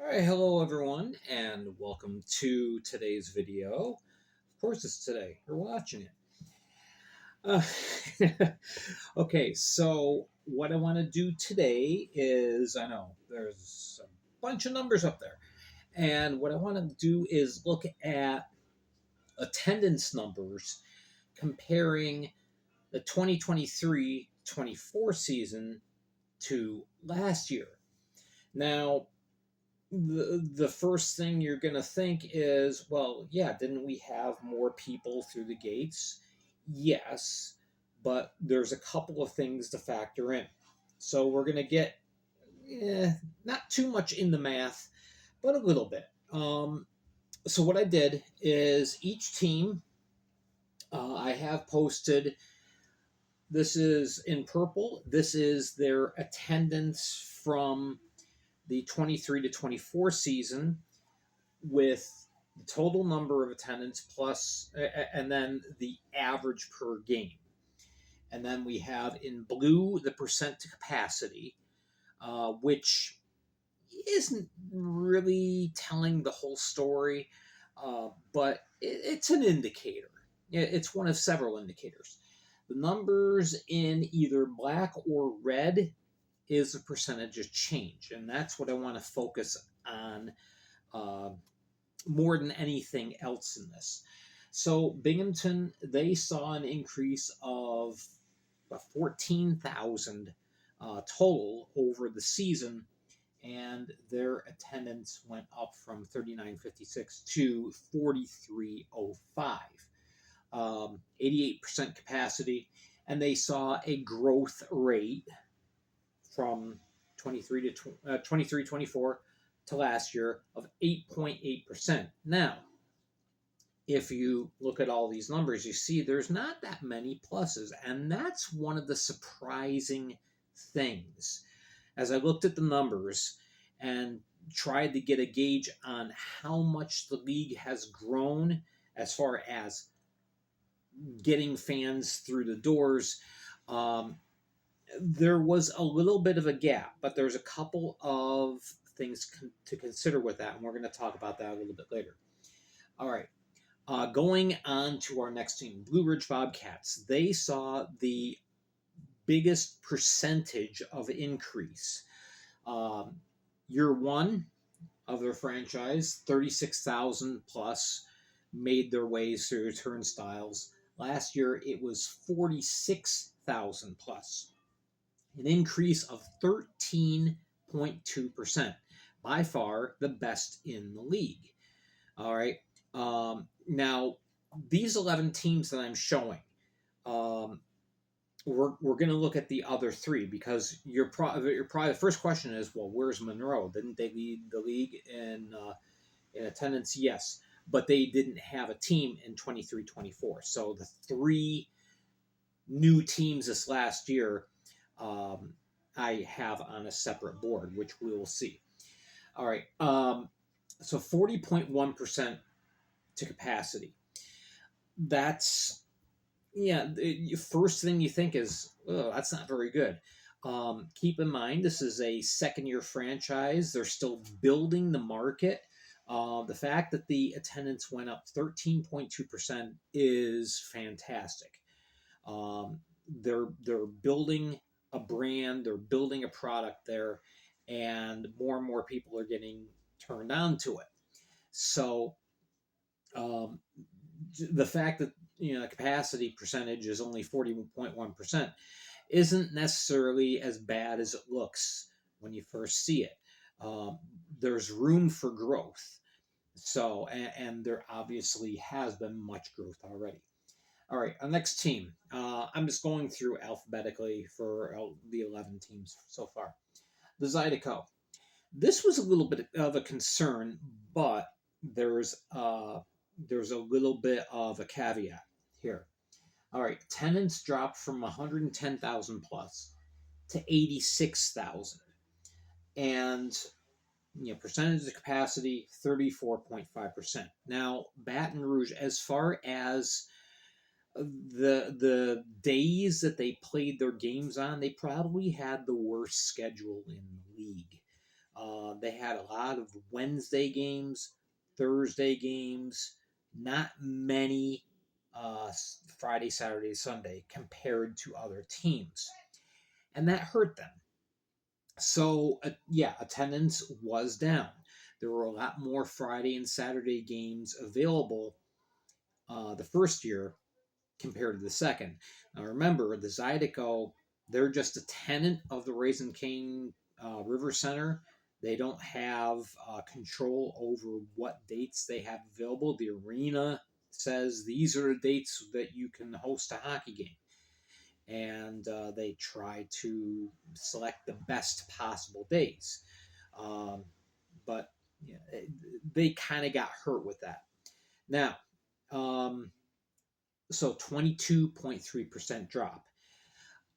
All right, hello everyone, and welcome to today's video. Of course, it's today. You're watching it. Uh, okay, so what I want to do today is I know there's a bunch of numbers up there, and what I want to do is look at attendance numbers comparing the 2023-24 season to last year. Now, the first thing you're going to think is, well, yeah, didn't we have more people through the gates? Yes, but there's a couple of things to factor in. So we're going to get not too much in the math, but a little bit. So what I did is each team, I have posted. This is in purple. This is their attendance from the 23 to 24 season with the total number of attendance plus, and then the average per game. And then we have in blue the percent to capacity, which isn't really telling the whole story, but it's an indicator. It's one of several indicators. The numbers in either black or red is the percentage of change, and that's what I want to focus on more than anything else in this. So Binghamton, they saw an increase of 14,000 total over the season, and their attendance went up from 3956 to 4305. 88% capacity, and they saw a growth rate from 23-24 to last year of 8.8%. Now, if you look at all these numbers, you see there's not that many pluses, and that's one of the surprising things. As I looked at the numbers and tried to get a gauge on how much the league has grown as far as getting fans through the doors, there was a little bit of a gap, but there's a couple of things to consider with that, and we're going to talk about that a little bit later. All right. Going on to our next team, Blue Ridge Bobcats. They saw the biggest percentage of increase. Year one of their franchise, 36,000 plus made their ways through turnstiles. Last year, it was 46,000 plus, an increase of 13.2%, by far the best in the league. All right. Now, these 11 teams that I'm showing, we're going to look at the other three because you're probably the first question is, well, where's Monroe? Didn't they lead the league in attendance? Yes, but they didn't have a team in 23-24. So the three new teams this last year, I have on a separate board, which we will see. All right. So 40.1% to capacity. That's, first thing you think is, oh, that's not very good. Keep in mind, this is a second-year franchise. They're still building the market. The fact that the attendance went up 13.2% is fantastic. They're building a brand, they're building a product there, and more people are getting turned on to it. So the fact that capacity percentage is only 40.1% isn't necessarily as bad as it looks when you first see it. There's room for growth. So, and there obviously has been much growth already. All right, our next team. I'm just going through alphabetically for the 11 teams so far. The Zydeco. This was a little bit of a concern, but there's a little bit of a caveat here. All right, attendance dropped from 110,000 plus to 86,000, and percentage of capacity 34.5%. Now, Baton Rouge, as far as the days that they played their games on, they probably had the worst schedule in the league. They had a lot of Wednesday games, Thursday games, not many Friday, Saturday, Sunday compared to other teams. And that hurt them. So, yeah, attendance was down. There were a lot more Friday and Saturday games available the first year compared to the second. Now, remember, the Zydeco, they're just a tenant of the Raisin King River Center. They don't have control over what dates they have available. The arena says these are the dates that you can host a hockey game. And they try to select the best possible days. Um, but yeah, they kind of got hurt with that. Now, um, so 22.3% drop.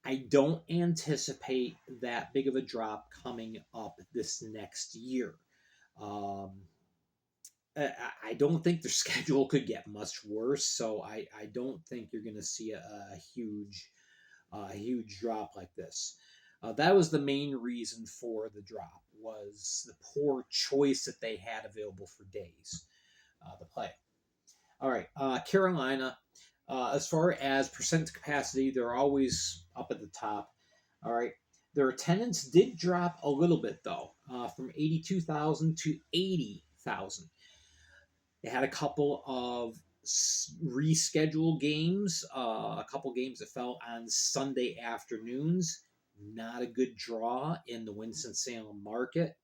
I don't anticipate that big of a drop coming up this next year. Um, I don't think their schedule could get much worse, so I don't think you're going to see a huge drop like this. That was the main reason for the drop was the poor choice that they had available for days to play. All right, Carolina. As far as percent capacity, they're always up at the top. All right, their attendance did drop a little bit though, from 82,000 to 80,000. They had a couple of rescheduled games, a couple games that fell on Sunday afternoons. Not a good draw in the Winston-Salem market.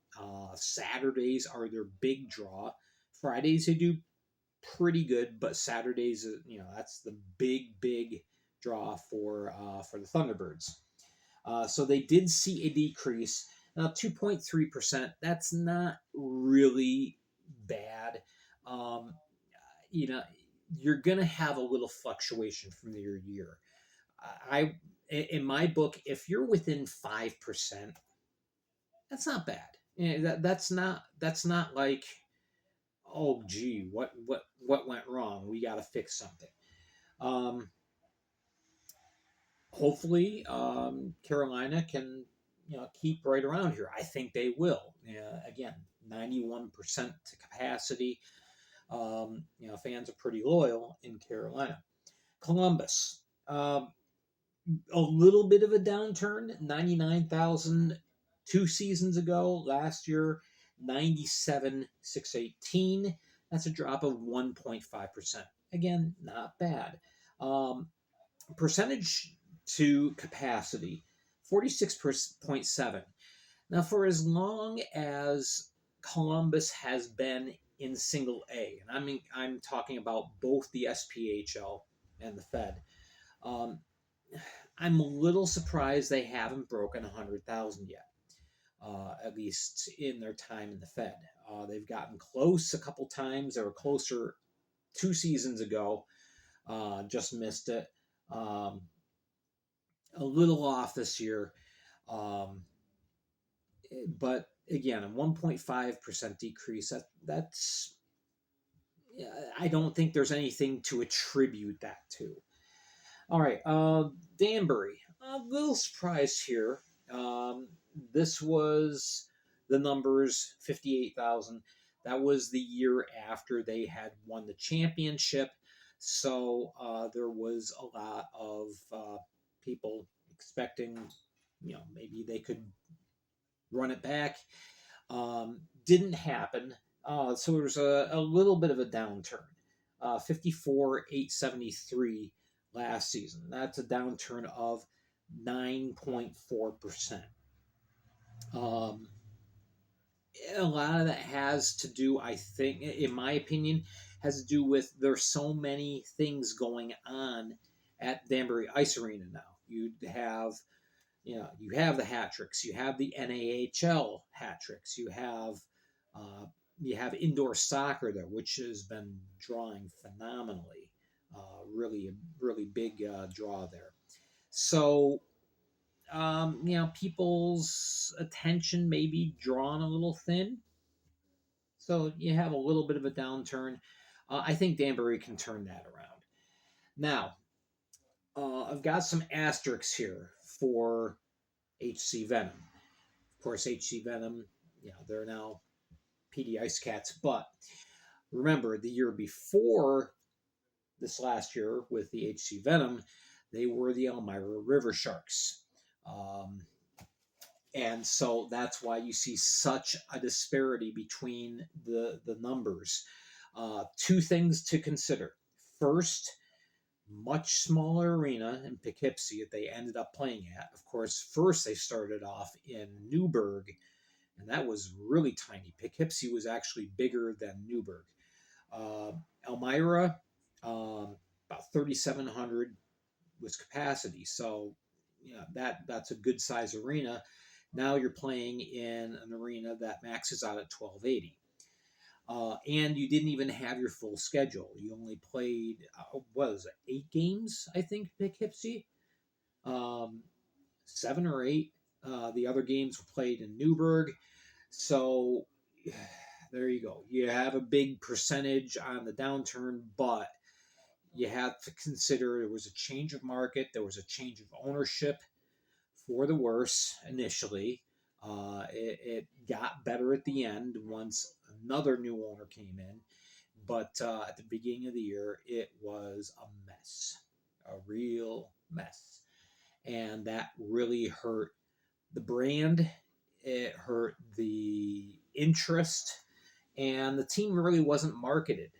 Saturdays are their big draw. Fridays they do pretty good, but Saturdays, that's the big draw for the Thunderbirds. So they did see a decrease. Now, 2.3%, that's not really bad. Um, you know, you're going to have a little fluctuation from year to year. In my book, if you're within 5%, that's not bad. That's not like, oh gee, what went wrong? We got to fix something. Um, Hopefully, Carolina can keep right around here. I think they will. Again, 91% to capacity. Fans are pretty loyal in Carolina. Columbus, a little bit of a downturn. 99,000 2 seasons ago. Last year, 97,618. That's a drop of 1.5%. Again, not bad. Um, Percentage to capacity, 46.7. Now, for as long as Columbus has been in single A, and I'm talking about both the SPHL and the Fed, um, I'm a little surprised they haven't broken 100,000 yet. At least in their time in the Fed, they've gotten close a couple times. They were closer 2 seasons ago, just missed it. Um, a little off this year. Um, but again, a 1.5% decrease. That's I don't think there's anything to attribute that to. All right, Danbury. A little surprised here. Um, this was the numbers 58,000. That was the year after they had won the championship. So there was a lot of people expecting, maybe they could run it back. Didn't happen. So there was a little bit of a downturn. 54,873 last season. That's a downturn of 9.4%. Um, a lot of that has to do, I think, in my opinion, has to do with there's so many things going on at Danbury Ice Arena now. You have the hat tricks, you have the NAHL hat tricks, uh, you have indoor soccer there, which has been drawing phenomenally. Really big draw there. So people's attention may be drawn a little thin. So you have a little bit of a downturn. I think Danbury can turn that around. Now, I've got some asterisks here for HC Venom. Of course, HC Venom, they're now PD Ice Cats. But remember, the year before this last year with the HC Venom, they were the Elmira River Sharks. And so that's why you see such a disparity between the numbers. Two things to consider. First, much smaller arena in Poughkeepsie that they ended up playing at. Of course, first they started off in Newburgh, and that was really tiny. Poughkeepsie was actually bigger than Newburgh. Uh, Elmira, about 3,700 was capacity, so that's a good size arena. Now you're playing in an arena that maxes out at 1280. And you didn't even have your full schedule. You only played, what was it, 8 games, I think, Poughkeepsie? Um, 7 or 8. The other games were played in Newburgh. So there you go. You have a big percentage on the downturn, but you have to consider there was a change of market, there was a change of ownership for the worse initially. It got better at the end once another new owner came in, but at the beginning of the year, it was a mess, a real mess. And that really hurt the brand, it hurt the interest, and the team really wasn't marketed.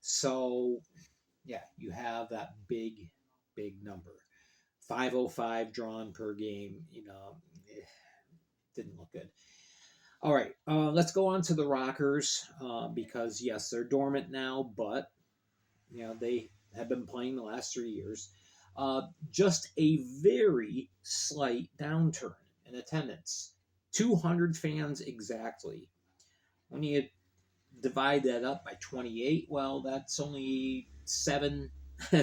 So, yeah, you have that big, big number. 505 drawn per game, didn't look good. All right, let's go on to the Rockers because, yes, they're dormant now, but, they have been playing the last 3 years. Just a very slight downturn in attendance. 200 fans exactly. When you divide that up by 28, well, that's only seven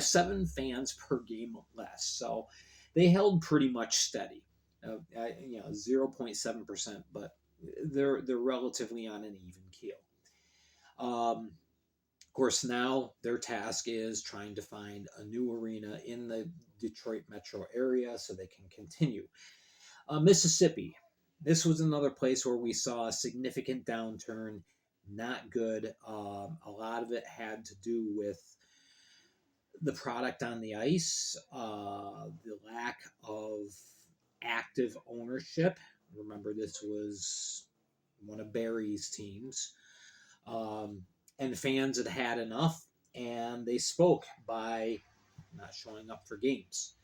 seven fans per game less. So they held pretty much steady. 0.7%, but they're relatively on an even keel. Of course, now their task is trying to find a new arena in the Detroit metro area so they can continue. Mississippi. This was another place where we saw a significant downturn. Not good. A lot of it had to do with the product on the ice, the lack of active ownership. Remember, this was one of Barry's teams. And fans had had enough, and they spoke by not showing up for games.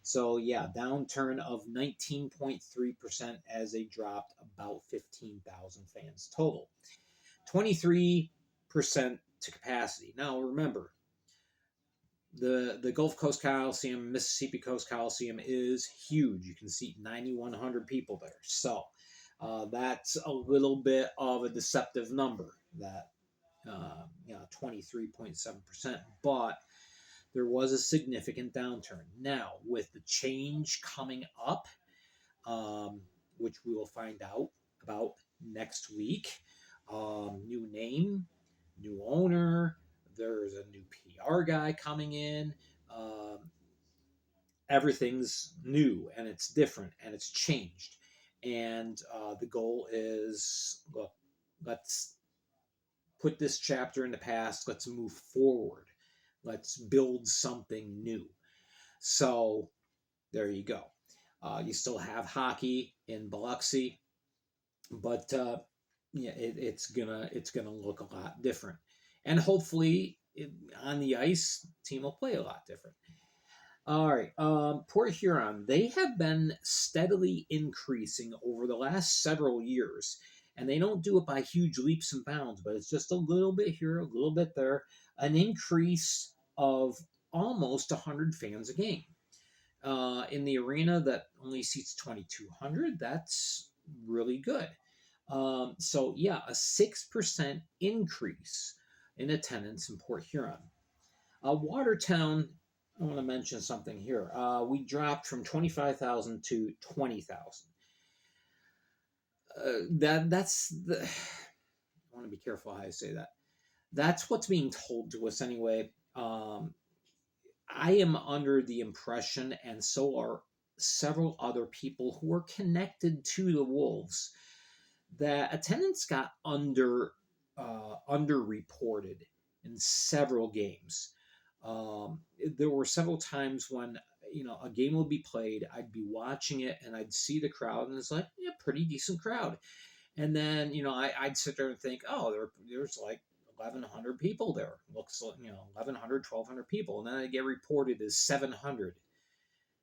So, yeah, downturn of 19.3% as they dropped about 15,000 fans total. 23% to capacity. Now, remember, the Gulf Coast Coliseum, Mississippi Coast Coliseum is huge. You can seat 9,100 people there. So that's a little bit of a deceptive number, that 23.7%. But there was a significant downturn. Now, with the change coming up, which we will find out about next week, new name, new owner, there's a new PR guy coming in. Everything's new and it's different and it's changed. And the goal is, look, let's put this chapter in the past. Let's move forward. Let's build something new. So there you go. You still have hockey in Biloxi, but it's gonna look a lot different, and hopefully on the ice, team will play a lot different. All right, Port Huron, they have been steadily increasing over the last several years, and they don't do it by huge leaps and bounds, but it's just a little bit here, a little bit there, an increase of almost 100 fans a game. In the arena that only seats 2,200, that's really good. So, yeah, a 6% increase in attendance in Port Huron. Watertown, I want to mention something here. We dropped from 25,000 to 20,000. That's the. I want to be careful how I say that. That's what's being told to us anyway. I am under the impression, and so are several other people who are connected to the Wolves, that attendance got underreported in several games. There were several times when a game would be played, I'd be watching it and I'd see the crowd, and it's like, yeah, pretty decent crowd. And then I'd sit there and think, oh, there's like 1,100 people there. Looks like 1,100, 1,200 people, and then I get reported as 700.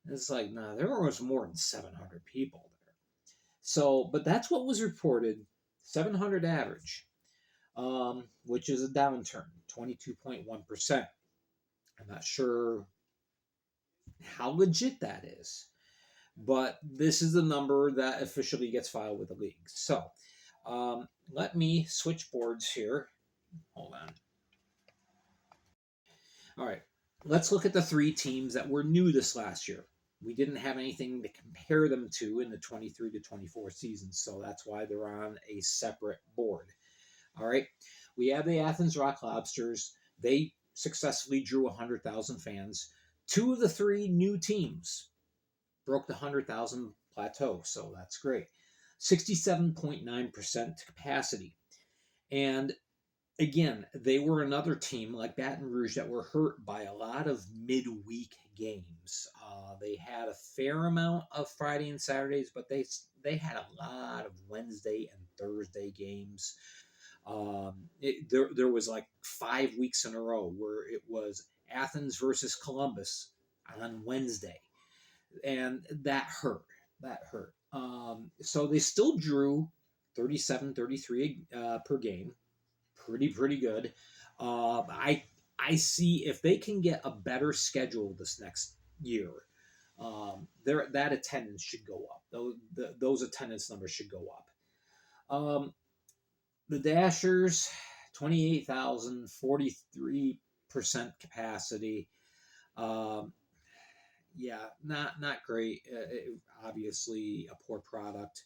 And it's like, nah, there was more than 700 people there. So, but that's what was reported, 700 average, which is a downturn, 22.1%. I'm not sure how legit that is, but this is the number that officially gets filed with the league. So let me switch boards here. Hold on. All right, let's look at the three teams that were new this last year. We didn't have anything to compare them to in the 23 to 24 season, so that's why they're on a separate board. All right, we have the Athens Rock Lobsters. They successfully drew 100,000 fans. Two of the three new teams broke the 100,000 plateau, so that's great. 67.9% capacity. And again, they were another team like Baton Rouge that were hurt by a lot of midweek games. They had a fair amount of Friday and Saturdays, but they had a lot of Wednesday and Thursday games. There was like 5 weeks in a row where it was Athens versus Columbus on Wednesday, and that hurt. So they still drew 37, 33 per game, pretty good. I see if they can get a better schedule this next year, that attendance should go up. Those attendance numbers should go up. The Dashers, 28,000, 43% capacity. Yeah, not great. Obviously, a poor product.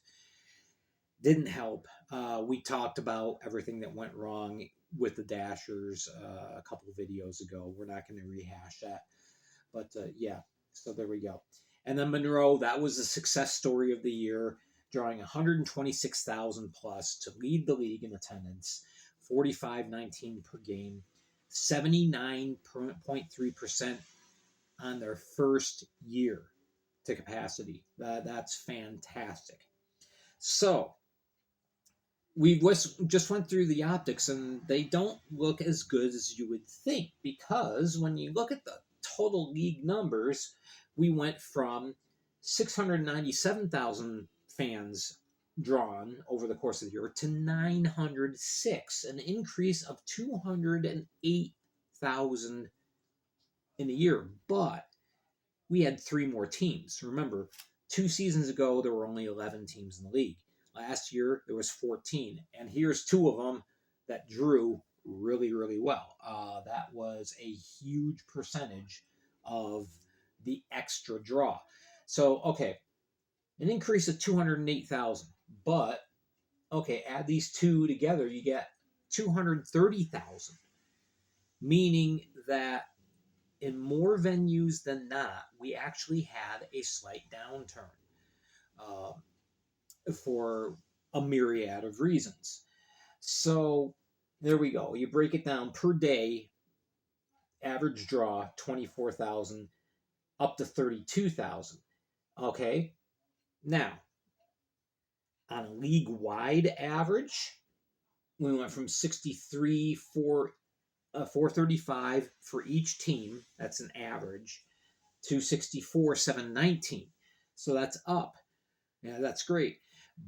Didn't help. We talked about everything that went wrong with the Dashers a couple of videos ago. We're not going to rehash that. But yeah, so there we go. And then Monroe, that was the success story of the year, drawing 126,000 plus to lead the league in attendance, 45.19 per game, 79.3% on their first year to capacity. That's fantastic. So we just went through the optics, and they don't look as good as you would think, because when you look at the total league numbers, we went from 697,000 fans drawn over the course of the year to 906, an increase of 208,000 in a year. But we had three more teams. Remember, 2 seasons ago, there were only 11 teams in the league. Last year, there was 14. And here's two of them that drew really well. That was a huge percentage of the extra draw. So, okay, an increase of 208,000. But, okay, add these two together, you get 230,000. Meaning that in more venues than not, we actually had a slight downturn for a myriad of reasons. So there we go. You break it down per day, average draw 24,000 up to 32,000. Okay. Now, on a league wide average, we went from 63 435 for each team. That's an average to 64 719. So that's up. Yeah, that's great.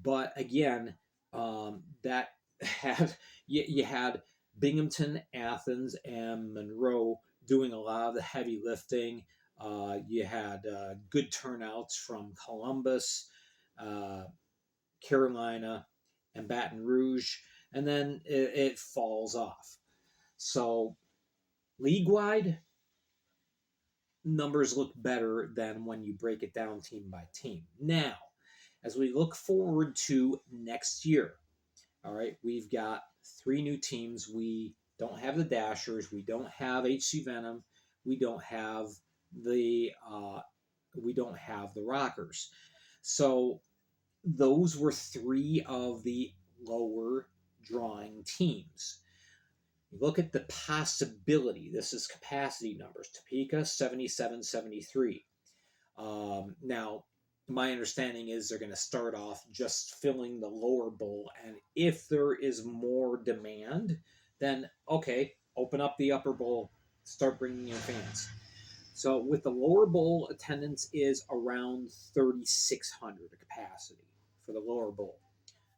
But again, that had you had Binghamton, Athens, and Monroe doing a lot of the heavy lifting. You had good turnouts from Columbus, Carolina, and Baton Rouge, and then it falls off. So league wide, numbers look better than when you break it down team by team. Now, as we look forward to next year, all right, we've got three new teams. We don't have the Dashers, we don't have HC Venom, we don't have the Rockers. So those were three of the lower drawing teams. You look at the possibility. This is capacity numbers. Topeka 77, 73. Now, my understanding is they're going to start off just filling the lower bowl, and if there is more demand, then okay, open up the upper bowl, start bringing in fans. So with the lower bowl, attendance is around 3,600 capacity for the lower bowl.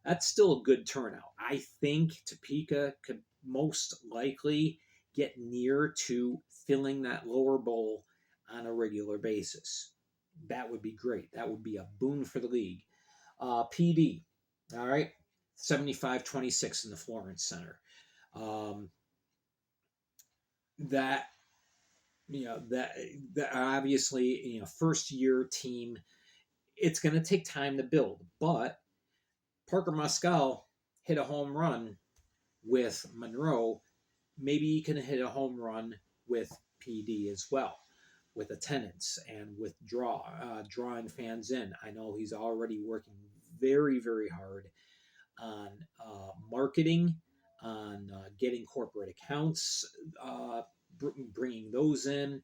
That's still a good turnout. I think Topeka could most likely get near to filling that lower bowl on a regular basis. That would be great. That would be a boon for the league. PD, all right, 75-26 in the Florence Center. Um, that that obviously, first year team, it's going to take time to build, but Parker Muscal hit a home run with Monroe. Maybe he can hit a home run with PD as well, with attendance and with drawing fans in. I know he's already working very, very hard on marketing, on getting corporate accounts, bringing those in,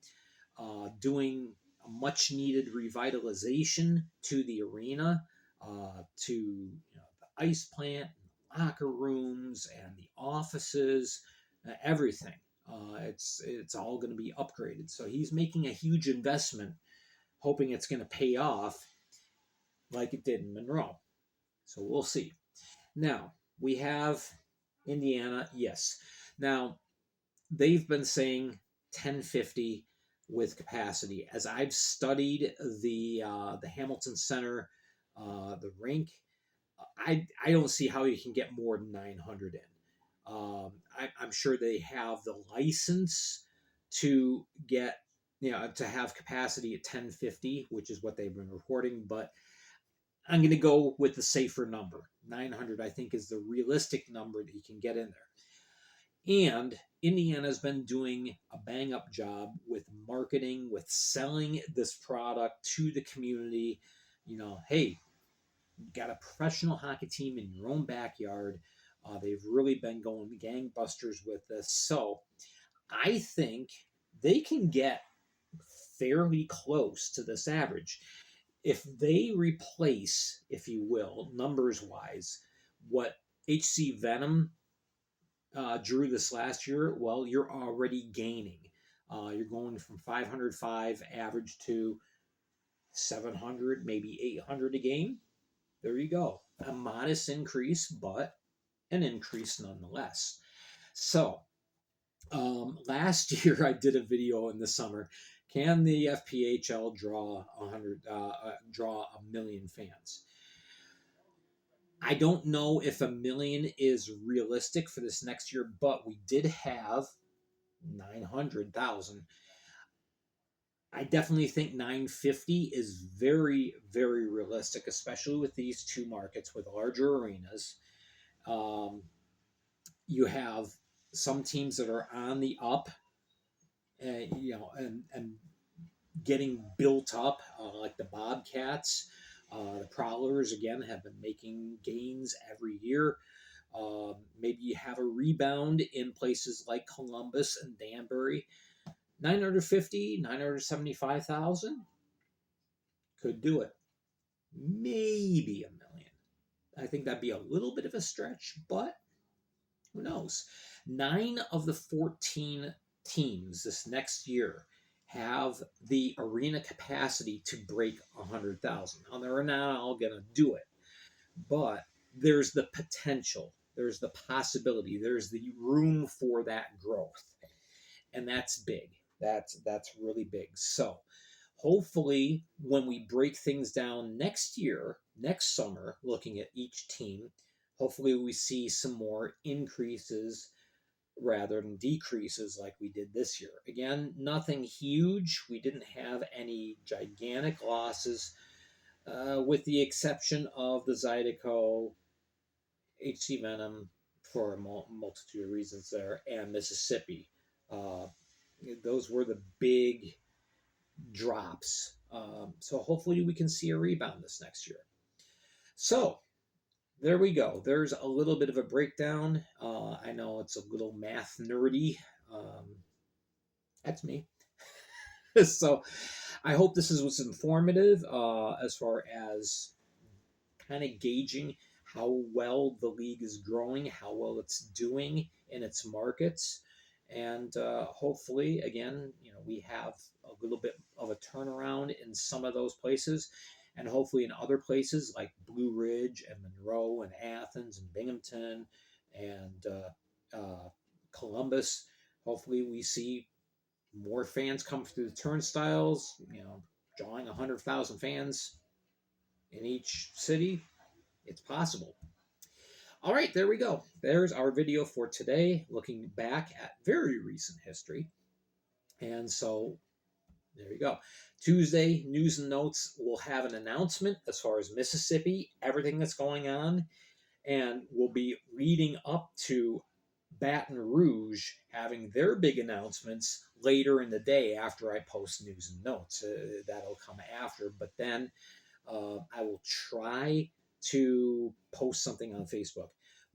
doing a much needed revitalization to the arena, to the ice plant, locker rooms, and the offices, everything. It's all going to be upgraded. So he's making a huge investment, hoping it's going to pay off like it did in Monroe. So we'll see. Now we have Indiana. Yes. Now they've been saying 1050 with capacity. As I've studied the Hamilton Center, the rink, I don't see how you can get more than 900 in. I'm sure they have the license to get, to have capacity at 1050, which is what they've been reporting. But I'm going to go with the safer number. 900, I think, is the realistic number that you can get in there. And Indiana's been doing a bang up job with marketing, with selling this product to the community. Hey, you got a professional hockey team in your own backyard. They've really been going gangbusters with this. So I think they can get fairly close to this average. If they replace, if you will, numbers wise, what HC Venom drew this last year, well, you're already gaining. You're going from 505 average to 700, maybe 800 a game. There you go. A modest increase, but an increase nonetheless. So, last year I did a video in the summer. Can the FPHL draw a million fans? I don't know if a million is realistic for this next year, but we did have 900,000. I definitely think 950 is very, very realistic, especially with these two markets with larger arenas. You have some teams that are on the up, and getting built up, like the Bobcats. The Prowlers, again, have been making gains every year. Maybe you have a rebound in places like Columbus and Danbury. 950, 975,000 could do it. Maybe a million. I think that'd be a little bit of a stretch, but who knows? 9 of the 14 teams this next year have the arena capacity to break 100,000. Now, they're not all going to do it, but there's the potential, there's the possibility, there's the room for that growth, and that's big. That's really big. So hopefully when we break things down next year, next summer, looking at each team, hopefully we see some more increases rather than decreases like we did this year. Again, nothing huge. We didn't have any gigantic losses, with the exception of the Zydeco, HC Venom, for a multitude of reasons there, and Mississippi. Uh, those were the big drops. So hopefully we can see a rebound this next year. So there we go. There's a little bit of a breakdown. I know it's a little math nerdy. Um, that's me. So I hope this was informative as far as kind of gauging how well the league is growing, how well it's doing in its markets, and hopefully, again, we have a little bit of a turnaround in some of those places, and hopefully in other places like Blue Ridge and Monroe and Athens and Binghamton and Columbus. Hopefully, we see more fans come through the turnstiles. Drawing 100,000 fans in each city, it's possible. All right, there we go. There's our video for today, looking back at very recent history. And so there you go. Tuesday, news and notes will have an announcement as far as Mississippi, everything that's going on, and we'll be leading up to Baton Rouge having their big announcements later in the day after I post news and notes. That'll come after, but then I will try to post something on Facebook.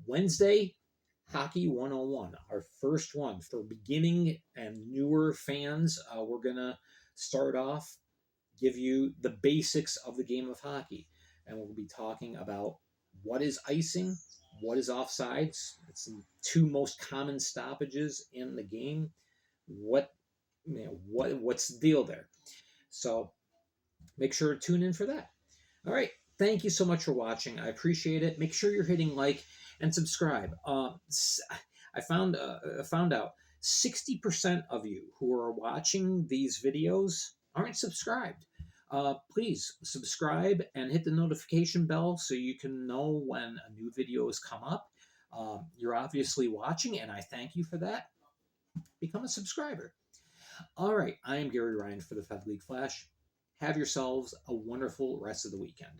Wednesday, Hockey 101, our first one for beginning and newer fans. We're going to start off, give you the basics of the game of hockey. And we'll be talking about what is icing, what is offsides. It's the two most common stoppages in the game. What's the deal there? So make sure to tune in for that. All right. Thank you so much for watching. I appreciate it. Make sure you're hitting like and subscribe. I found out 60% of you who are watching these videos aren't subscribed. Please subscribe and hit the notification bell so you can know when a new video has come up. You're obviously watching, and I thank you for that. Become a subscriber. All right. I am Gary Ryan for the Fed League Flash. Have yourselves a wonderful rest of the weekend.